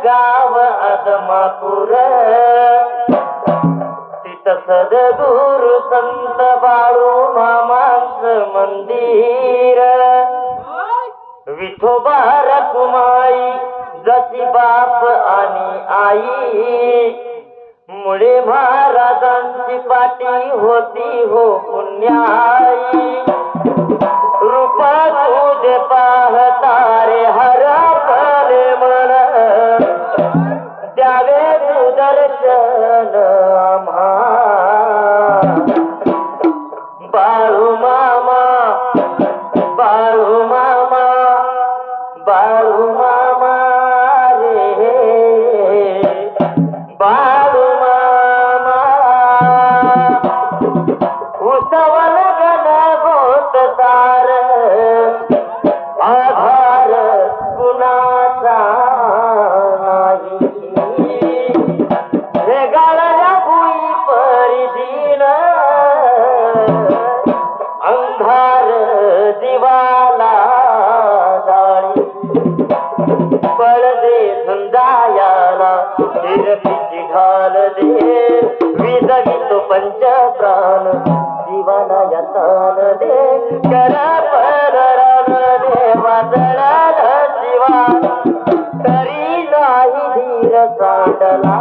गाव आदमापूर तिथ सद्गुरु संत बाळू मामांचं मंदिर विठोबा रखुमाई जशी बाप आणि आई मुळे महाराजांची पाठी होती हो पुण्याई रूप तुझे पाहतारे हरपले मन द्यावे तू दर्शन आम्हा बाळू मामा बाळू मामा बाळू मामा रे बाळू मामा उसवल गण गोत सार आधार कुणाचा नाही हे गाळल्या भुई परिदीन अंधार दिवाला जाळी पडदे झुंजायाला हिरतीची ढाल दे विजवितो पंच प्राण जीवाला यतान दे कर पररण दे वादळाल शिवा तरी नाही धीर सांडला